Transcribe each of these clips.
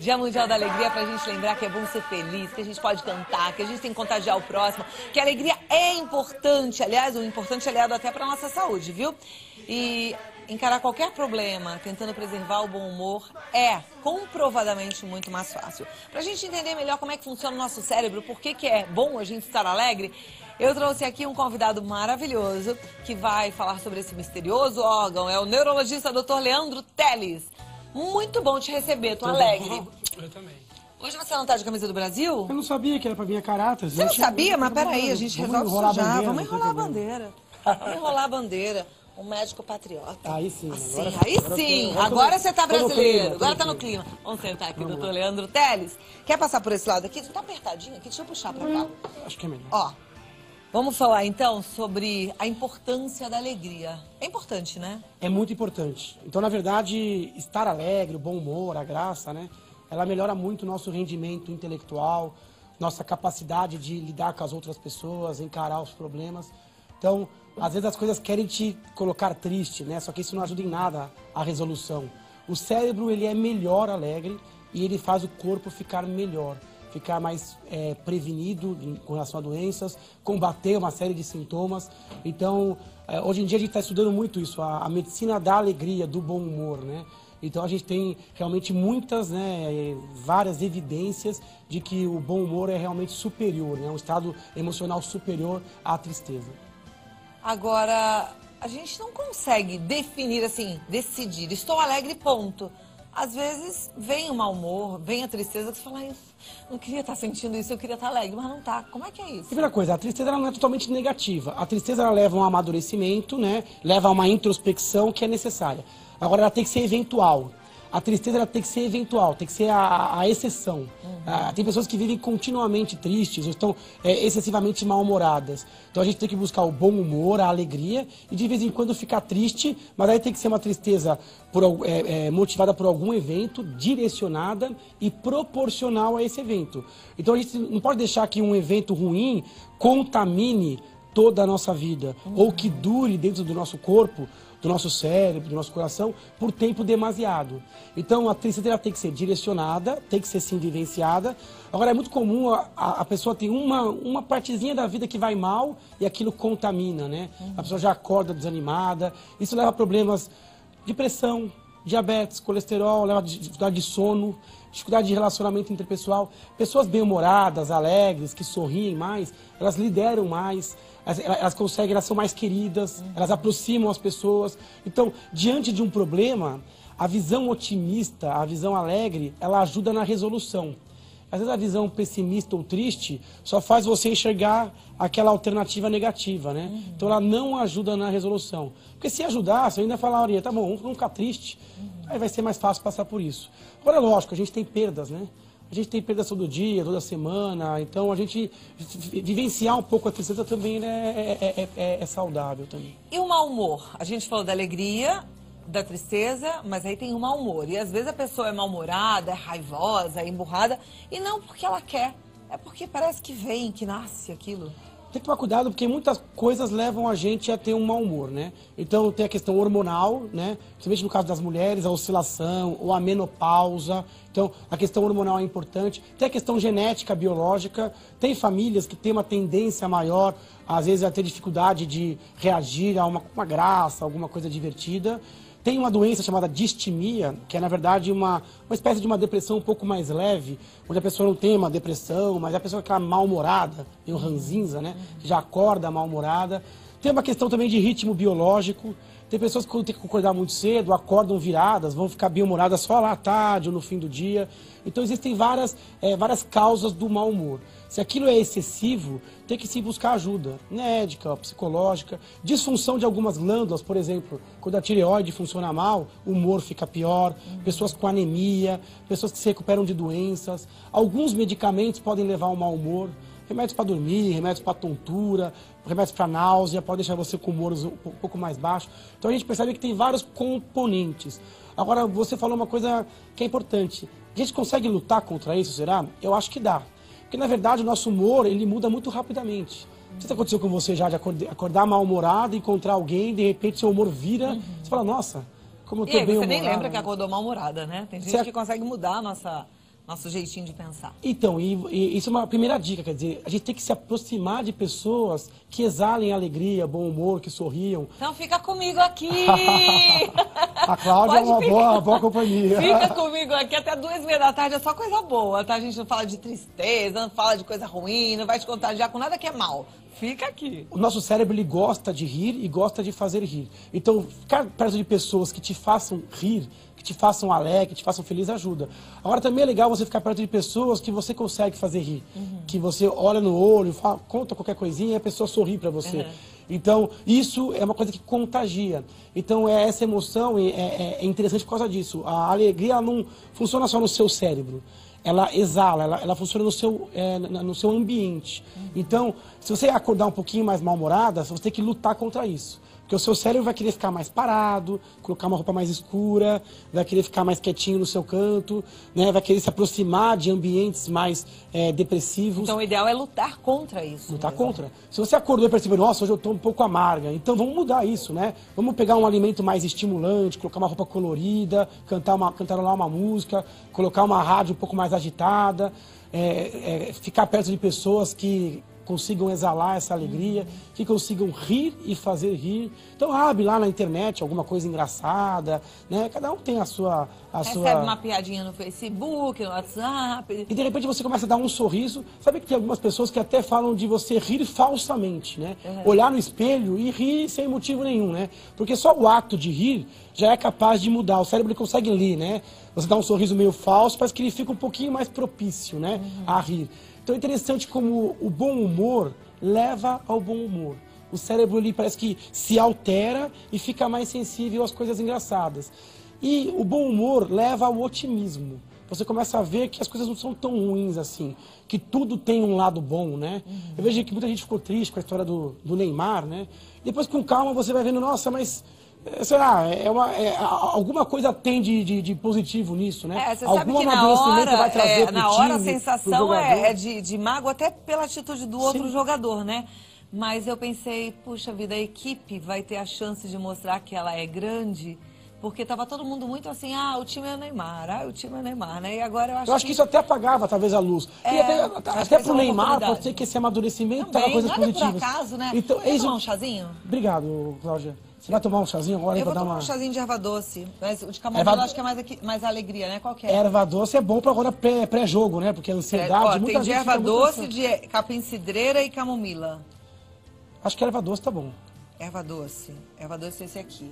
Dia Mundial da Alegria pra gente lembrar que é bom ser feliz, que a gente pode cantar, que a gente tem que contagiar o próximo, que a alegria é importante, aliás, um importante aliado até pra nossa saúde, viu? E encarar qualquer problema tentando preservar o bom humor é comprovadamente muito mais fácil. Pra gente entender melhor como é que funciona o nosso cérebro, por que é bom a gente estar alegre, eu trouxe aqui um convidado maravilhoso que vai falar sobre esse misterioso órgão. É o neurologista Dr. Leandro Teles. Muito bom te receber, tô alegre. Eu também. Hoje você não tá de camisa do Brasil? Eu não sabia que era pra vir a caráter. Você não sabia? Mas peraí, a gente resolve isso já. Vamos enrolar a bandeira. bandeira. Vamos enrolar a bandeira. Um médico patriota. Aí sim. Assim, aí sim. Agora você tá brasileiro. Agora tá no clima. Vamos sentar aqui, doutor Leandro Teles. Quer passar por esse lado aqui? Tá apertadinho aqui? Deixa eu puxar pra cá. Acho que é melhor. Ó, vamos falar então sobre a importância da alegria. É importante, né? É muito importante. Então, na verdade, estar alegre, o bom humor, a graça, né? Ela melhora muito o nosso rendimento intelectual, nossa capacidade de lidar com as outras pessoas, encarar os problemas. Então, às vezes as coisas querem te colocar triste, né? Só que isso não ajuda em nada a resolução. O cérebro, ele é melhor alegre e ele faz o corpo ficar melhor, ficar mais prevenido com relação a doenças, combater uma série de sintomas. Então, hoje em dia a gente está estudando muito isso, a medicina da alegria, do bom humor, né? Então a gente tem realmente muitas, né, várias evidências de que o bom humor é realmente superior, né? Um estado emocional superior à tristeza. Agora, a gente não consegue definir assim, decidir, estou alegre, ponto. Às vezes vem o mau humor, vem a tristeza, que você fala, não queria estar sentindo isso, eu queria estar alegre, mas não tá. Como é que é isso? Primeira coisa, a tristeza ela não é totalmente negativa. A tristeza ela leva a um amadurecimento, né? Leva a uma introspecção que é necessária. Agora ela tem que ser eventual. A tristeza ela tem que ser eventual, tem que ser a exceção. Tem pessoas que vivem continuamente tristes ou estão excessivamente mal-humoradas. Então a gente tem que buscar o bom humor, a alegria e de vez em quando ficar triste, mas aí tem que ser uma tristeza motivada por algum evento, direcionada e proporcional a esse evento. Então a gente não pode deixar que um evento ruim contamine toda a nossa vida ou que dure dentro do nosso corpo, do nosso cérebro, do nosso coração, por tempo demasiado. Então, a tristeza ela tem que ser direcionada, tem que ser sim vivenciada. Agora, é muito comum a pessoa ter uma partezinha da vida que vai mal e aquilo contamina, né? A pessoa já acorda desanimada. Isso leva a problemas de pressão, diabetes, colesterol, leva a dificuldade de sono, dificuldade de relacionamento interpessoal. Pessoas bem-humoradas, alegres, que sorriem mais, elas lideram mais, elas conseguem, elas são mais queridas, elas aproximam as pessoas. Então, diante de um problema, a visão otimista, a visão alegre, ela ajuda na resolução. Às vezes a visão pessimista ou triste só faz você enxergar aquela alternativa negativa, né? Então ela não ajuda na resolução. Porque se ajudar, você ainda falaria, tá bom, vamos ficar triste, aí vai ser mais fácil passar por isso. Agora, lógico, a gente tem perdas, né? A gente tem perdas todo dia, toda semana, então a gente vivenciar um pouco a tristeza também é saudável também. E o mau humor? A gente falou da alegria, da tristeza, mas aí tem o mau humor. E às vezes a pessoa é mal-humorada, é raivosa, é emburrada, e não porque ela quer, é porque parece que vem, que nasce aquilo. Tem que tomar cuidado porque muitas coisas levam a gente a ter um mau humor, né? Então tem a questão hormonal, né? Principalmente no caso das mulheres, a oscilação ou a menopausa. Então a questão hormonal é importante. Tem a questão genética, biológica. Tem famílias que têm uma tendência maior, às vezes, a ter dificuldade de reagir a uma graça, alguma coisa divertida. Tem uma doença chamada distimia, que é, na verdade, uma espécie de uma depressão um pouco mais leve, onde a pessoa não tem uma depressão, mas a pessoa fica mal-humorada, meio ranzinza, né? Já acorda mal-humorada. Tem uma questão também de ritmo biológico. Tem pessoas que têm que acordar muito cedo, acordam viradas, vão ficar bem-humoradas só lá à tarde ou no fim do dia. Então existem várias causas do mau humor. Se aquilo é excessivo, tem que se buscar ajuda médica, psicológica. Disfunção de algumas glândulas, por exemplo, quando a tireoide funciona mal, o humor fica pior. Pessoas com anemia, pessoas que se recuperam de doenças. Alguns medicamentos podem levar ao mau humor. Remédios para dormir, remédios para tontura, remédios para náusea, pode deixar você com o humor um pouco mais baixo. Então a gente percebe que tem vários componentes. Agora, você falou uma coisa que é importante. A gente consegue lutar contra isso, será? Eu acho que dá. Porque, na verdade, o nosso humor, ele muda muito rapidamente. Não sei se aconteceu com você já, de acordar mal-humorado, encontrar alguém, de repente seu humor vira, você fala, nossa, como eu tô bem humorado. Você nem lembra que acordou mal-humorada, né? Tem gente que consegue mudar a nosso jeitinho de pensar. Então, e isso é uma primeira dica, quer dizer, a gente tem que se aproximar de pessoas que exalem alegria, bom humor, que sorriam. Então fica comigo aqui! A Cláudia é uma boa companhia. Fica comigo aqui até 2h30 da tarde, é só coisa boa, tá? A gente não fala de tristeza, não fala de coisa ruim, não vai te contagiar com nada que é mal. Fica aqui. O nosso cérebro, ele gosta de rir e gosta de fazer rir. Então, ficar perto de pessoas que te façam rir, que te façam alegre, que te façam feliz, ajuda. Agora, também é legal você ficar perto de pessoas que você consegue fazer rir. Que você olha no olho, fala, conta qualquer coisinha e a pessoa sorri para você. Então, isso é uma coisa que contagia. Então, essa emoção é interessante por causa disso. A alegria não funciona só no seu cérebro. Ela exala, ela funciona no seu ambiente. Então, se você acordar um pouquinho mais mal-humorada, você tem que lutar contra isso. Porque o seu cérebro vai querer ficar mais parado, colocar uma roupa mais escura, vai querer ficar mais quietinho no seu canto, né? Vai querer se aproximar de ambientes mais depressivos. Então o ideal é lutar contra isso. Lutar contra. Se você acordou e percebeu, nossa, hoje eu estou um pouco amarga, então vamos mudar isso, né? Vamos pegar um alimento mais estimulante, colocar uma roupa colorida, cantarolar uma música, colocar uma rádio um pouco mais agitada, ficar perto de pessoas que consigam exalar essa alegria, que consigam rir e fazer rir. Então abre lá na internet alguma coisa engraçada, né? Cada um tem a sua... Recebe uma piadinha no Facebook, no WhatsApp. E de repente você começa a dar um sorriso. Sabe que tem algumas pessoas que até falam de você rir falsamente, né? Olhar no espelho e rir sem motivo nenhum, né? Porque só o ato de rir já é capaz de mudar. O cérebro ele consegue ler, né? Você dá um sorriso meio falso, parece que ele fica um pouquinho mais propício, né? A rir. Então é interessante como o bom humor leva ao bom humor. O cérebro ele parece que se altera e fica mais sensível às coisas engraçadas. E o bom humor leva ao otimismo. Você começa a ver que as coisas não são tão ruins assim, que tudo tem um lado bom, né? Eu vejo que muita gente ficou triste com a história do Neymar, né? Depois com calma você vai vendo, nossa, mas... sei lá, alguma coisa tem de positivo nisso, né? Você sabe que na hora a sensação é de mágoa até pela atitude do outro jogador, né? Mas eu pensei, puxa vida, a equipe vai ter a chance de mostrar que ela é grande, porque tava todo mundo muito assim, o time é o Neymar, o time é o Neymar, né? E agora eu acho que isso até apagava talvez a luz. E até pro Neymar pode ser que esse amadurecimento tava coisas positivas. Por acaso, né? Então, quer tomar um chazinho? Obrigado, Cláudia. Você vai tomar um chazinho agora? Eu vou tomar um chazinho de erva doce. Mas o de camomila eu acho que é mais alegria, né? Qual que é? Erva doce é bom para agora pré-jogo, né? Porque a ansiedade... tem de erva doce, de capim-cidreira e camomila. Acho que erva doce tá bom. Erva doce. Erva doce é esse aqui.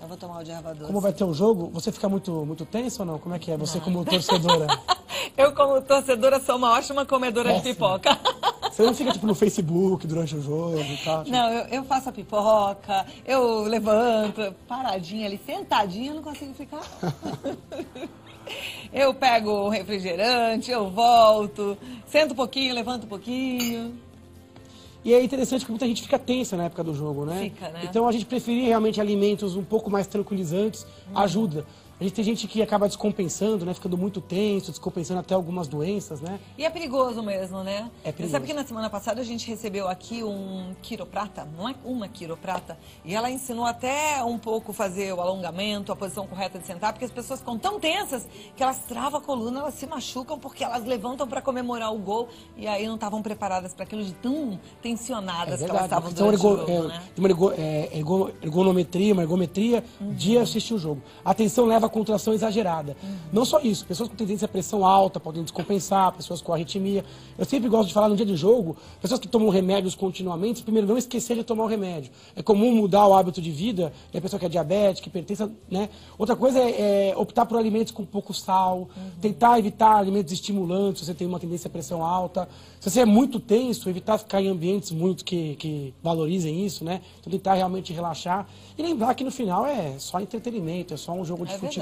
Eu vou tomar o de erva doce. Como vai ter o jogo, você fica muito tenso ou não? Como é que é? Você como torcedora? Eu como torcedora sou uma ótima comedora de pipoca. Você não fica, tipo, no Facebook durante o jogo e tal? Tipo... Não, eu faço a pipoca, eu levanto, paradinha ali, sentadinha, eu não consigo ficar. Eu pego o refrigerante, eu volto, sento um pouquinho, levanto um pouquinho. E é interessante que muita gente fica tensa na época do jogo, né? Fica, né? Então a gente preferir realmente alimentos um pouco mais tranquilizantes, ajuda. A gente tem gente que acaba descompensando, né? Ficando muito tenso, descompensando até algumas doenças, né? E é perigoso mesmo, né? É perigoso. Você sabe que na semana passada a gente recebeu aqui um quiroprata, não é uma quiroprata, e ela ensinou até um pouco fazer o alongamento, a posição correta de sentar, porque as pessoas ficam tão tensas que elas travam a coluna, elas se machucam porque elas levantam para comemorar o gol e aí não estavam preparadas para aquilo de tão tensionadas que elas estavam durante o jogo, né? Uma ergonometria, uma ergometria de assistir o jogo. A atenção leva a contração exagerada. Não só isso, pessoas com tendência à pressão alta podem descompensar, pessoas com arritmia. Eu sempre gosto de falar no dia de jogo, pessoas que tomam remédios continuamente, primeiro não esquecer de tomar o remédio. É comum mudar o hábito de vida, a pessoa que é diabética, hipertensa, né? Outra coisa é optar por alimentos com pouco sal, tentar evitar alimentos estimulantes, se você tem uma tendência à pressão alta. Se você é muito tenso, evitar ficar em ambientes muito que valorizem isso, né? Então tentar realmente relaxar. E lembrar que no final é só entretenimento, é só um jogo de futebol.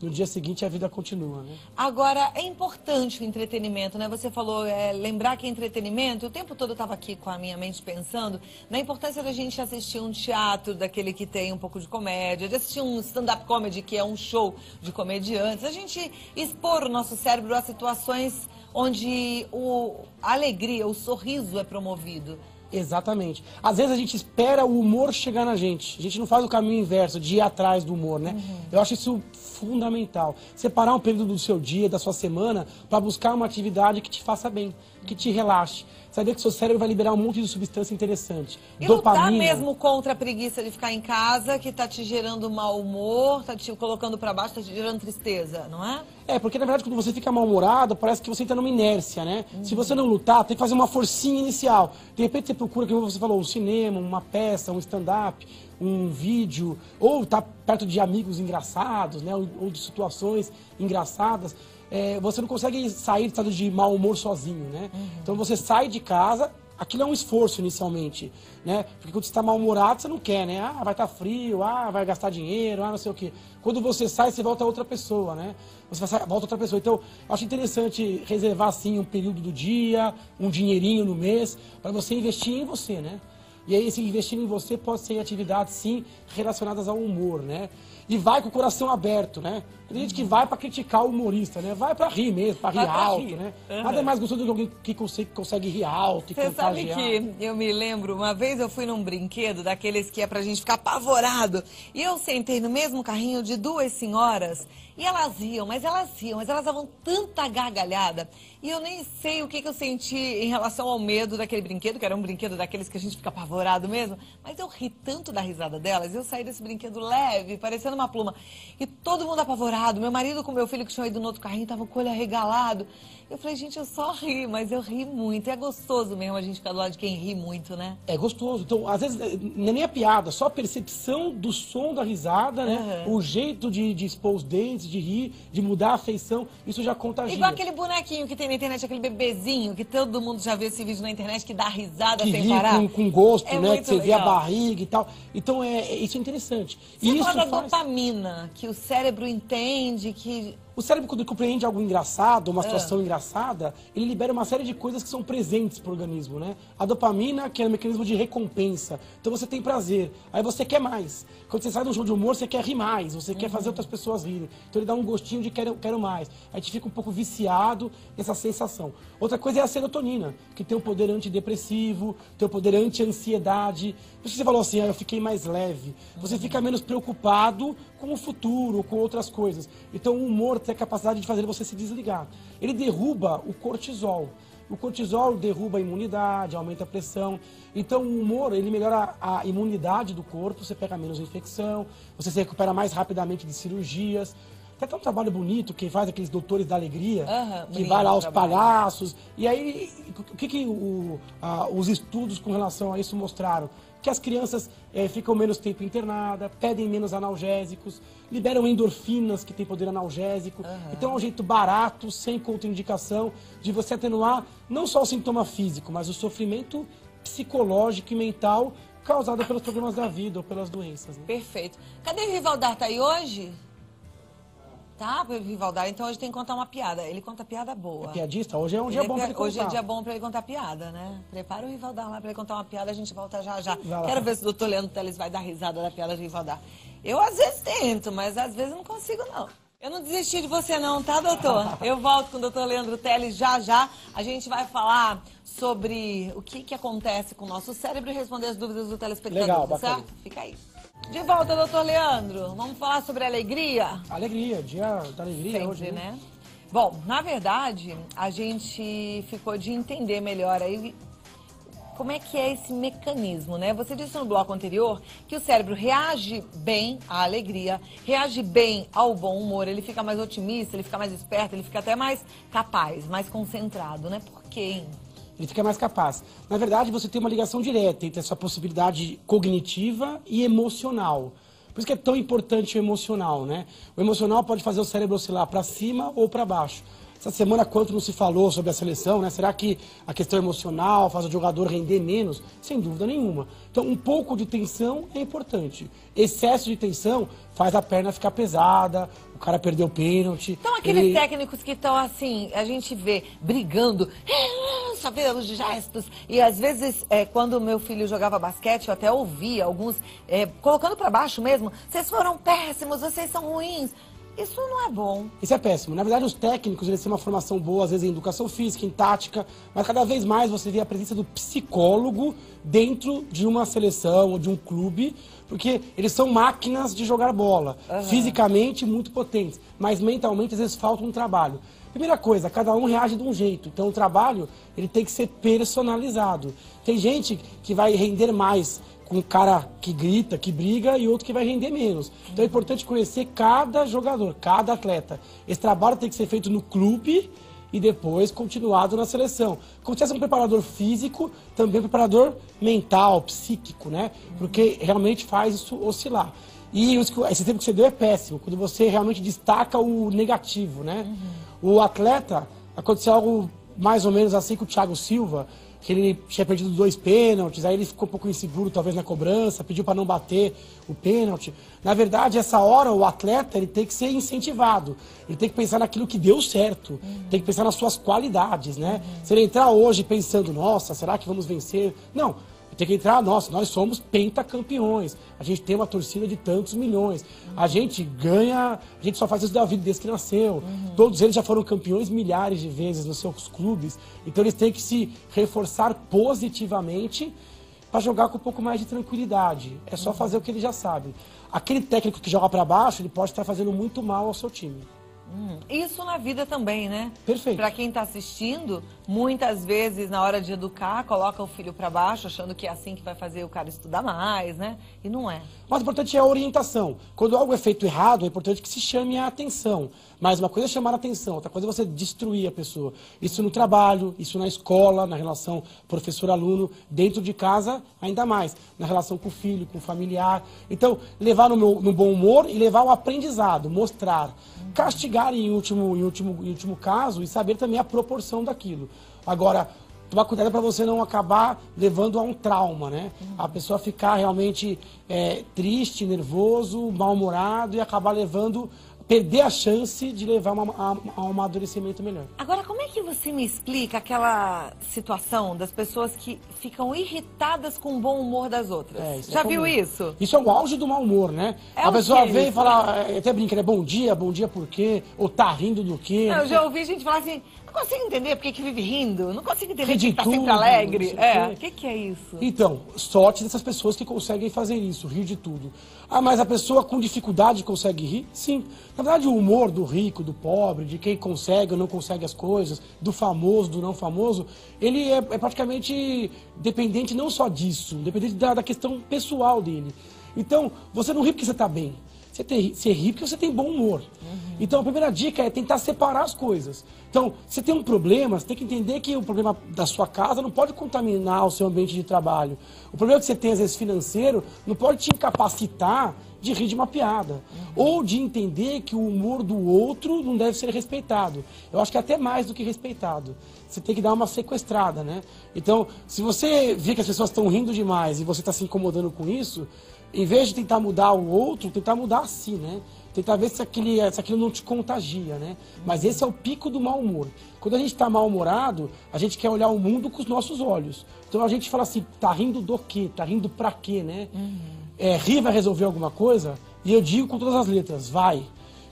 No dia seguinte a vida continua, né? Agora, é importante o entretenimento, né? Você falou, lembrar que é entretenimento. O tempo todo eu estava aqui com a minha mente pensando na importância da gente assistir um teatro daquele que tem um pouco de comédia, de assistir um stand-up comedy, que é um show de comediantes. A gente expor o nosso cérebro a situações onde a alegria, o sorriso é promovido. Exatamente. Às vezes a gente espera o humor chegar na gente. A gente não faz o caminho inverso, de ir atrás do humor, né? Eu acho isso fundamental. Separar um período do seu dia, da sua semana, para buscar uma atividade que te faça bem, que te relaxe. Saber que seu cérebro vai liberar um monte de substância interessante. E lutar mesmo contra a preguiça de ficar em casa, que tá te gerando mau humor, tá te colocando para baixo, tá te gerando tristeza, não é? É, porque na verdade quando você fica mal-humorado, parece que você entra numa inércia, né? Se você não lutar, tem que fazer uma forcinha inicial. De repente você procura, como você falou, um cinema, uma peça, um stand-up, um vídeo, ou tá perto de amigos engraçados, né? Ou de situações engraçadas. Você não consegue sair do estado de mau humor sozinho, né? Então você sai de casa, aquilo é um esforço inicialmente, né? Porque quando você está mal-humorado, você não quer, né? Ah, vai estar frio, ah, vai gastar dinheiro, ah, não sei o quê. Quando você sai, você volta a outra pessoa, né? Você volta a outra pessoa. Então, eu acho interessante reservar, assim, um período do dia, um dinheirinho no mês, para você investir em você, né? E aí, esse investir em você pode ser em atividades, sim, relacionadas ao humor, né? E vai com o coração aberto, né? Tem gente que vai para criticar o humorista, né? Vai para rir mesmo, para rir alto, né? Nada mais gostoso do que alguém que consegue rir alto e contagiar. Você sabe que eu me lembro, uma vez eu fui num brinquedo daqueles que é pra gente ficar apavorado. E eu sentei no mesmo carrinho de duas senhoras e elas riam, mas elas davam tanta gargalhada. E eu nem sei o que eu senti em relação ao medo daquele brinquedo, que era um brinquedo daqueles que a gente fica apavorado mesmo. Mas eu ri tanto da risada delas, eu saí desse brinquedo leve, parecendo uma pluma. E todo mundo apavorado. Meu marido com meu filho que tinha ido no outro carrinho, tava com o olho arregalado. Eu falei, gente, eu só ri, mas eu ri muito. E é gostoso mesmo a gente ficar do lado de quem ri muito, né? É gostoso. Então, às vezes, não é nem a piada, só a percepção do som da risada, né? O jeito de expor os dentes, de rir, de mudar a feição, isso já contagia. Igual aquele bonequinho que tem na internet, aquele bebezinho, que todo mundo já viu esse vídeo na internet, que dá risada que sem ri parar. Com gosto, é né? Que você legal. vê a barriga e tal. Então, isso é interessante. Você e fala isso da dopamina, que o cérebro entende, que... O cérebro, quando compreende algo engraçado, uma situação engraçada, ele libera uma série de coisas que são presentes para o organismo, né? A dopamina, que é um mecanismo de recompensa. Então você tem prazer, aí você quer mais. Quando você sai de um show de humor, você quer rir mais, você quer fazer outras pessoas rirem. Então ele dá um gostinho de quero mais. Aí a gente fica um pouco viciado nessa sensação. Outra coisa é a serotonina, que tem um poder antidepressivo, tem um poder anti-ansiedade. Por isso você falou assim, eu fiquei mais leve. Você fica menos preocupado com o futuro, com outras coisas. Então o humor tem a capacidade de fazer você se desligar. Ele derruba o cortisol. O cortisol derruba a imunidade, aumenta a pressão. Então o humor, ele melhora a imunidade do corpo, você pega menos infecção, você se recupera mais rapidamente de cirurgias. Tem um trabalho bonito que faz aqueles doutores da alegria, que vai lá aos palhaços. E aí, o que os estudos com relação a isso mostraram? Que as crianças ficam menos tempo internadas, pedem menos analgésicos, liberam endorfinas, que tem poder analgésico. Então é um jeito barato, sem contraindicação, de você atenuar não só o sintoma físico, mas o sofrimento psicológico e mental causado pelos problemas da vida ou pelas doenças. Né? Perfeito. Cadê o Rivaldar? Tá aí hoje? Tá, Rivaldar, então hoje tem que contar uma piada. Ele conta piada boa. É piadista? Hoje é um dia bom pra ele contar. Hoje é dia bom pra ele contar piada, né? Prepara o Rivaldar lá pra ele contar uma piada, a gente volta já já. Quero ver se o doutor Leandro Teles vai dar risada da piada de Rivaldar. Eu às vezes tento, mas às vezes eu não consigo não. Eu não desisti de você não, tá, doutor? Eu volto com o doutor Leandro Teles já já. A gente vai falar sobre o que acontece com o nosso cérebro e responder as dúvidas do telespectador, legal, tá certo? Fica aí. De volta, doutor Leandro. Vamos falar sobre alegria? Alegria, dia da alegria sempre, hoje, né? Bom, na verdade, a gente ficou de entender melhor aí como é que é esse mecanismo, né? Você disse no bloco anterior que o cérebro reage bem à alegria, reage bem ao bom humor, ele fica mais otimista, ele fica mais esperto, ele fica até mais capaz, mais concentrado, né? Por quê, hein? Ele fica mais capaz. Na verdade, você tem uma ligação direta entre a sua possibilidade cognitiva e emocional. Por isso que é tão importante o emocional, né? O emocional pode fazer o cérebro oscilar para cima ou para baixo. Essa semana, quanto não se falou sobre a seleção, né? Será que a questão emocional faz o jogador render menos? Sem dúvida nenhuma. Então, um pouco de tensão é importante. Excesso de tensão faz a perna ficar pesada, o cara perder o pênalti. Então, aqueles técnicos que estão assim, a gente vê brigando, só vê os gestos. E às vezes, quando o meu filho jogava basquete, eu até ouvia alguns colocando para baixo mesmo. Vocês foram péssimos, vocês são ruins. Isso não é bom. Isso é péssimo. Na verdade, os técnicos, eles têm uma formação boa, às vezes em educação física, em tática, mas cada vez mais você vê a presença do psicólogo dentro de uma seleção ou de um clube, porque eles são máquinas de jogar bola, fisicamente muito potentes, mas mentalmente às vezes falta um trabalho. Primeira coisa, cada um reage de um jeito, então o trabalho ele tem que ser personalizado. Tem gente que vai render mais com um cara que grita, que briga, e outro que vai render menos. Então é importante conhecer cada jogador, cada atleta. Esse trabalho tem que ser feito no clube e depois continuado na seleção. Como se fosse um preparador físico, também um preparador mental, psíquico, né? Porque realmente faz isso oscilar. E esse tempo que você deu é péssimo, quando você realmente destaca o negativo, né? O atleta, aconteceu algo mais ou menos assim com o Thiago Silva, que ele tinha perdido 2 pênaltis, aí ele ficou um pouco inseguro talvez na cobrança, pediu para não bater o pênalti. Na verdade, essa hora o atleta ele tem que ser incentivado, ele tem que pensar naquilo que deu certo, tem que pensar nas suas qualidades, né? Se ele entrar hoje pensando, nossa, será que vamos vencer? Não. Tem que entrar, nossa, nós somos pentacampeões, a gente tem uma torcida de tantos milhões, a gente ganha, a gente só faz isso da vida desde que nasceu, todos eles já foram campeões milhares de vezes nos seus clubes, então eles têm que se reforçar positivamente para jogar com um pouco mais de tranquilidade, é só fazer o que ele já sabe. Aquele técnico que joga para baixo, ele pode estar fazendo muito mal ao seu time. Isso na vida também, né? Perfeito. Para quem está assistindo, muitas vezes na hora de educar, coloca o filho para baixo, achando que é assim que vai fazer o cara estudar mais, né? E não é. Mas o importante é a orientação. Quando algo é feito errado, é importante que se chame a atenção. Mas uma coisa é chamar a atenção, outra coisa é você destruir a pessoa. Isso no trabalho, isso na escola, na relação professor-aluno, dentro de casa, ainda mais. Na relação com o filho, com o familiar. Então, levar no bom humor e levar o aprendizado, mostrar. Castigar em último caso e saber também a proporção daquilo. Agora, tomar cuidado para você não acabar levando a um trauma, né? A pessoa ficar realmente triste, nervoso, mal-humorado e acabar perder a chance de levar a um amadurecimento melhor. Agora, como é que você me explica aquela situação das pessoas que ficam irritadas com o bom humor das outras? Já viu isso? Isso é o auge do mau humor, né? A pessoa vem e fala, até brinca, né? Bom dia por quê? Ou tá rindo do quê? Eu já ouvi gente falar assim, não consigo entender por que vive rindo, não consigo entender por que tá tudo, sempre alegre. O que é isso? Então, sorte dessas pessoas que conseguem fazer isso, rir de tudo. Ah, mas a pessoa com dificuldade consegue rir? Sim. Na verdade, o humor do rico, do pobre, de quem consegue ou não consegue as coisas, do famoso, do não famoso, ele é praticamente dependente não só disso, dependente da questão pessoal dele. Então, você não ri porque você está bem. Você ri porque você tem bom humor. Então, a primeira dica é tentar separar as coisas. Então, você tem um problema, você tem que entender que o problema da sua casa não pode contaminar o seu ambiente de trabalho. O problema que você tem, às vezes, financeiro, não pode te incapacitar de rir de uma piada. Ou de entender que o humor do outro não deve ser respeitado. Eu acho que é até mais do que respeitado. Você tem que dar uma sequestrada, né? Então, se você vê que as pessoas estão rindo demais e você está se incomodando com isso, em vez de tentar mudar o outro, tentar mudar a si, né? Tentar ver se aquilo não te contagia, né? Mas esse é o pico do mau humor. Quando a gente está mal-humorado, a gente quer olhar o mundo com os nossos olhos. Então a gente fala assim, tá rindo do quê? Tá rindo pra quê, né? Rir vai resolver alguma coisa? E eu digo com todas as letras, vai.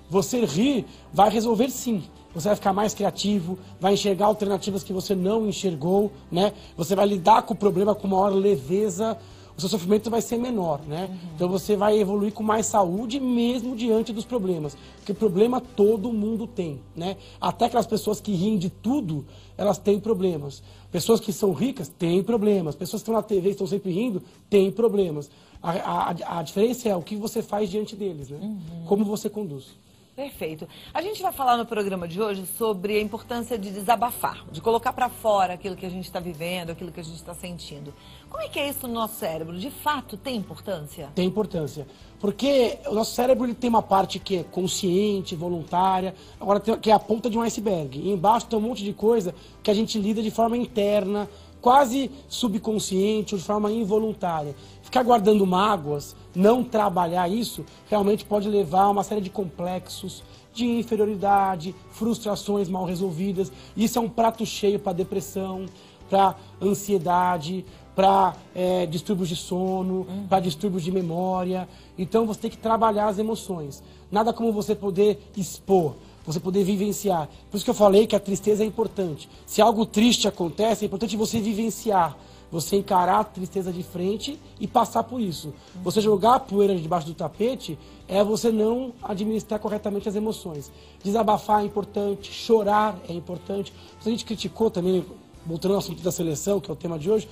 Você rir vai resolver sim. Você vai ficar mais criativo, vai enxergar alternativas que você não enxergou, né? Você vai lidar com o problema com maior leveza, o seu sofrimento vai ser menor, né? Então você vai evoluir com mais saúde mesmo diante dos problemas. Porque problema todo mundo tem, né? Até aquelas pessoas que riem de tudo, elas têm problemas. Pessoas que são ricas têm problemas. Pessoas que estão na TV e estão sempre rindo, têm problemas. A diferença é o que você faz diante deles, né? Como você conduz. Perfeito. A gente vai falar no programa de hoje sobre a importância de desabafar, de colocar para fora aquilo que a gente está vivendo, aquilo que a gente está sentindo. Como é que é isso no nosso cérebro? De fato, tem importância? Tem importância. Porque o nosso cérebro ele tem uma parte que é consciente, voluntária, agora que é a ponta de um iceberg. E embaixo tem um monte de coisa que a gente lida de forma interna, quase subconsciente ou de forma involuntária. Ficar guardando mágoas, não trabalhar isso, realmente pode levar a uma série de complexos, de inferioridade, frustrações mal resolvidas. Isso é um prato cheio para depressão, para ansiedade, para distúrbios de sono, para distúrbios de memória. Então você tem que trabalhar as emoções. Nada como você poder expor, você poder vivenciar. Por isso que eu falei que a tristeza é importante. Se algo triste acontece, é importante você vivenciar. Você encarar a tristeza de frente e passar por isso. Você jogar a poeira debaixo do tapete é você não administrar corretamente as emoções. Desabafar é importante, chorar é importante. A gente criticou também, voltando ao assunto da seleção, que é o tema de hoje,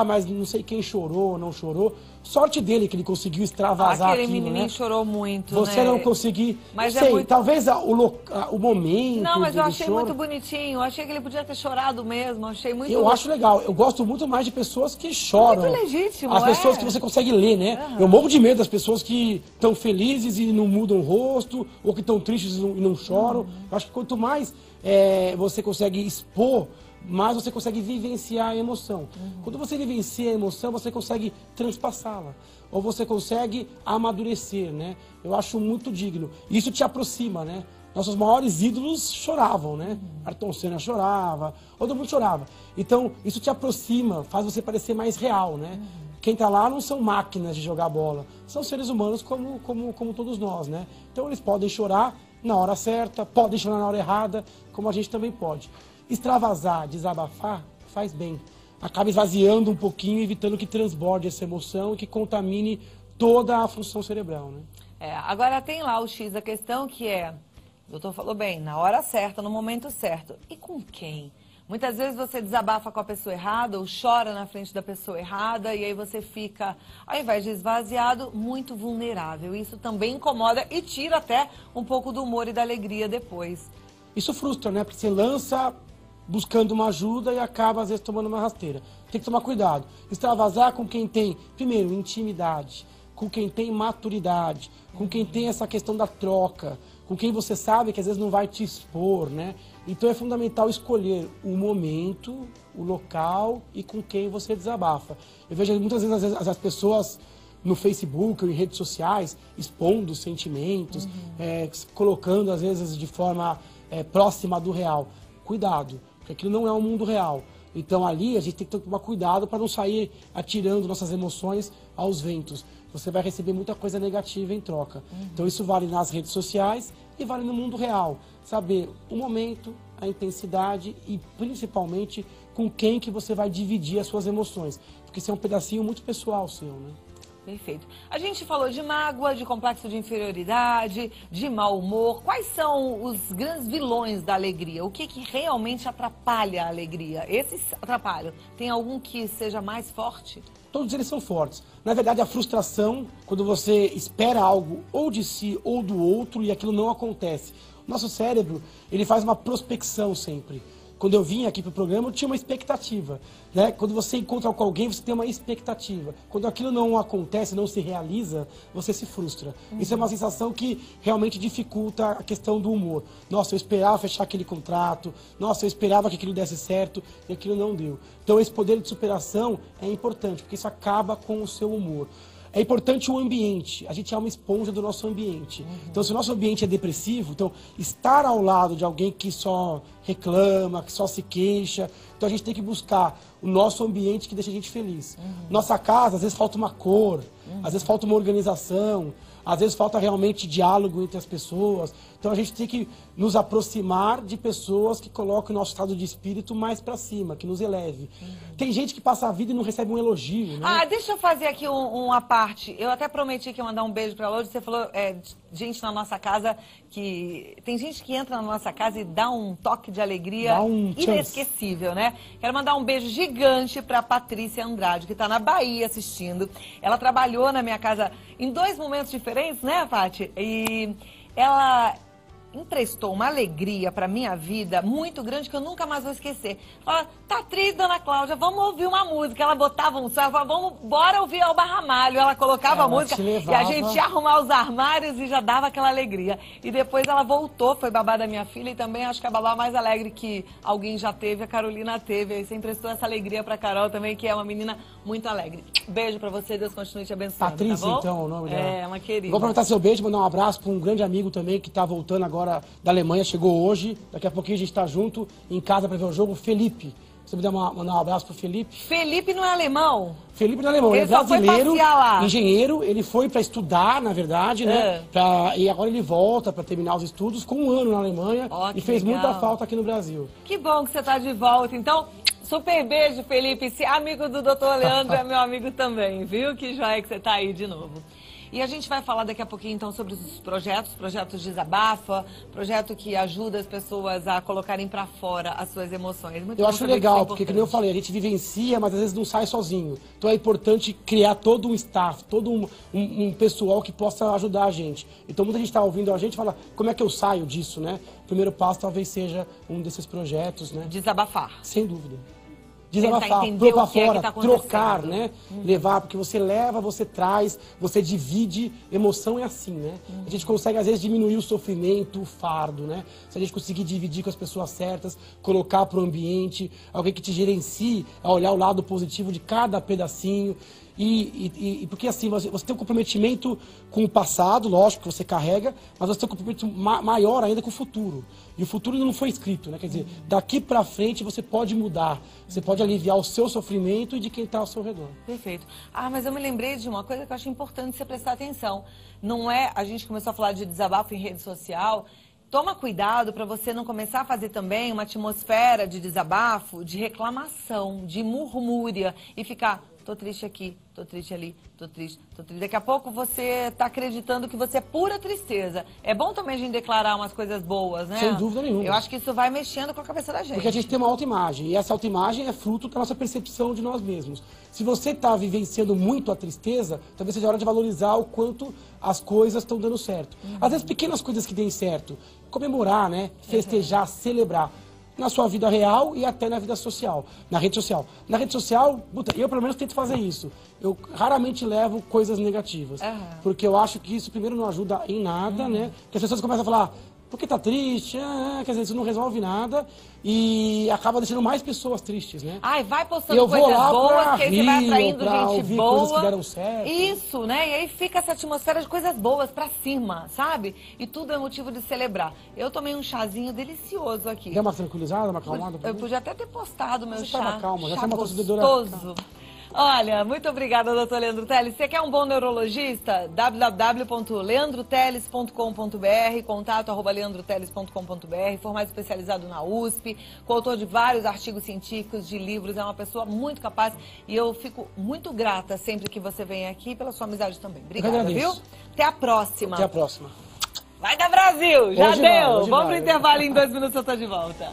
mas não sei quem chorou, não chorou. Sorte dele que ele conseguiu extravasar aquele aquilo, menininho né? chorou muito, Você não conseguir, mas não sei, muito... talvez o momento. Não, mas eu achei choro... muito bonitinho. Eu achei que ele podia ter chorado mesmo. Achei muito... Eu acho legal. Eu gosto muito mais de pessoas que choram. Muito legítimo, as pessoas que você consegue ler, né? Eu morro de medo das pessoas que estão felizes e não mudam o rosto, ou que estão tristes e não choram. Eu acho que quanto mais você consegue expor, mais você consegue vivenciar a emoção. Quando você vivencia a emoção, você consegue transpassá-la. Ou você consegue amadurecer, né? Eu acho muito digno. Isso te aproxima, né? Nossos maiores ídolos choravam, né? Ayrton Senna chorava, todo mundo chorava. Então, isso te aproxima, faz você parecer mais real, né? Quem está lá não são máquinas de jogar bola, são seres humanos como todos nós, né? Então, eles podem chorar na hora certa, podem chorar na hora errada, como a gente também pode. Extravasar, desabafar, faz bem. Acaba esvaziando um pouquinho, evitando que transborde essa emoção e que contamine toda a função cerebral, né? Agora tem lá o X da questão que o doutor falou bem, na hora certa, no momento certo. E com quem? Muitas vezes você desabafa com a pessoa errada ou chora na frente da pessoa errada e aí você fica, ao invés de esvaziado, muito vulnerável. Isso também incomoda e tira até um pouco do humor e da alegria depois. Isso frustra, né? Porque você lança buscando uma ajuda e acaba, às vezes, tomando uma rasteira. Tem que tomar cuidado. Extravasar com quem tem, primeiro, intimidade, com quem tem maturidade, com quem tem essa questão da troca, com quem você sabe que às vezes não vai te expor, né? Então é fundamental escolher o momento, o local e com quem você desabafa. Eu vejo muitas vezes as pessoas no Facebook ou em redes sociais expondo sentimentos, colocando às vezes de forma próxima do real. Cuidado, porque aquilo não é um mundo real. Então ali a gente tem que tomar cuidado para não sair atirando nossas emoções aos ventos. Você vai receber muita coisa negativa em troca. Então isso vale nas redes sociais e vale no mundo real. Saber o momento, a intensidade e principalmente com quem que você vai dividir as suas emoções. Porque isso é um pedacinho muito pessoal seu, né? Perfeito. A gente falou de mágoa, de complexo de inferioridade, de mau humor. Quais são os grandes vilões da alegria? O que realmente atrapalha a alegria? Esses atrapalham. Tem algum que seja mais forte? Todos eles são fortes. Na verdade, a frustração, quando você espera algo ou de si ou do outro e aquilo não acontece. O nosso cérebro, ele faz uma prospecção sempre. Quando eu vim aqui para o programa, eu tinha uma expectativa, né? Quando você encontra com alguém, você tem uma expectativa. Quando aquilo não acontece, não se realiza, você se frustra. Isso é uma sensação que realmente dificulta a questão do humor. Nossa, eu esperava fechar aquele contrato, nossa, eu esperava que aquilo desse certo e aquilo não deu. Então esse poder de superação é importante, porque isso acaba com o seu humor. É importante o ambiente, a gente é uma esponja do nosso ambiente. Então, se o nosso ambiente é depressivo, então estar ao lado de alguém que só reclama, que só se queixa, então a gente tem que buscar o nosso ambiente que deixa a gente feliz. Nossa casa, às vezes falta uma cor, às vezes falta uma organização, às vezes falta realmente diálogo entre as pessoas. Então a gente tem que nos aproximar de pessoas que colocam o nosso estado de espírito mais para cima, que nos eleve. Tem gente que passa a vida e não recebe um elogio, né? Deixa eu fazer aqui uma parte. Eu até prometi que ia mandar um beijo para ela hoje. Você falou, gente na nossa casa, que tem gente que entra na nossa casa e dá um toque de alegria inesquecível, né? Quero mandar um beijo gigante para Patrícia Andrade, que está na Bahia assistindo. Ela trabalhou na minha casa em 2 momentos diferentes, né, Paty? E ela emprestou uma alegria para minha vida muito grande que eu nunca mais vou esquecer. Ela, tá triste, dona Cláudia, vamos ouvir uma música. Ela botava um som, ela falava, bora ouvir Elba Ramalho. Ela colocava a música e a gente ia arrumar os armários e já dava aquela alegria. E depois ela voltou, foi babá da minha filha e também acho que a babá mais alegre que alguém já teve, a Carolina teve. Aí você emprestou essa alegria pra Carol também, que é uma menina muito alegre. Beijo pra você, Deus continue te abençoando. Patrícia, tá bom? então, o nome dela. É, uma querida. Vou aproveitar seu beijo e mandar um abraço para um grande amigo também que tá voltando agora da Alemanha, chegou hoje. Daqui a pouquinho a gente tá junto em casa para ver o jogo, Felipe. Se me der mandar um abraço pro Felipe. Felipe não é alemão? Felipe não é alemão, ele é brasileiro, engenheiro, ele foi para estudar, na verdade, né? E agora ele volta para terminar os estudos com 1 ano na Alemanha e fez muita falta aqui no Brasil. Que bom que você tá de volta, então. Super beijo, Felipe. Se é amigo do Dr. Leandro, é meu amigo também, viu? Que joia que você tá aí de novo. E a gente vai falar daqui a pouquinho, então, sobre os projetos Desabafa, projeto que ajuda as pessoas a colocarem para fora as suas emoções. Eu acho legal, porque, como eu falei, a gente vivencia, mas às vezes não sai sozinho. Então é importante criar todo um staff, todo um pessoal que possa ajudar a gente. Então muita gente está ouvindo a gente e fala, como é que eu saio disso, né? O primeiro passo talvez seja um desses projetos, né? Desabafar. Sem dúvida. Desabafar, pôr pra fora, trocar, né? Levar, porque você leva, você traz, você divide, emoção é assim, né? A gente consegue, às vezes, diminuir o sofrimento, o fardo, né? Se a gente conseguir dividir com as pessoas certas, colocar pro ambiente, alguém que te gerencie a olhar o lado positivo de cada pedacinho. Porque assim, você tem um comprometimento com o passado, lógico que você carrega, mas você tem um comprometimento maior ainda com o futuro. E o futuro ainda não foi escrito, né? Quer dizer, daqui pra frente você pode mudar, você pode aliviar o seu sofrimento e de quem está ao seu redor. Perfeito. Ah, mas eu me lembrei de uma coisa que eu acho importante você prestar atenção. Não é, a gente começou a falar de desabafo em rede social. Toma cuidado para você não começar a fazer também uma atmosfera de desabafo, de reclamação, de murmúria e ficar, tô triste aqui, tô triste ali, tô triste, tô triste. Daqui a pouco você tá acreditando que você é pura tristeza. É bom também a gente declarar umas coisas boas, né? Sem dúvida nenhuma. Eu acho que isso vai mexendo com a cabeça da gente. Porque a gente tem uma autoimagem, e essa autoimagem é fruto da nossa percepção de nós mesmos. Se você está vivenciando muito a tristeza, talvez seja a hora de valorizar o quanto as coisas estão dando certo. Às vezes pequenas coisas que deem certo, comemorar, né? Festejar, celebrar. Na sua vida real e até na vida social, na rede social. Na rede social, eu pelo menos tento fazer isso. Eu raramente levo coisas negativas, porque eu acho que isso primeiro não ajuda em nada, né? Porque as pessoas começam a falar, por que tá triste? Quer dizer, isso não resolve nada e acaba deixando mais pessoas tristes, né? Ai, vai postando coisas boas, que aí você vai atraindo gente boa. Coisas que deram certo. Isso, né? E aí fica essa atmosfera de coisas boas pra cima, sabe? E tudo é motivo de celebrar. Eu tomei um chazinho delicioso aqui. Deu uma tranquilizada, uma acalmada? Eu podia até ter postado meu chá. Calma, já chá é uma torcedora. Gostoso. Olha, muito obrigada, doutor Leandro Teles. Você quer um bom neurologista? www.leandroteles.com.br, contato@leandroteles.com.br, formado especializado na USP, coautor de vários artigos científicos, de livros, é uma pessoa muito capaz e eu fico muito grata sempre que você vem aqui pela sua amizade também. Obrigada, viu? Até a próxima. Até a próxima. Vai dar Brasil! Já Hoje deu! Vamos pro intervalo, em 2 minutos eu tô de volta.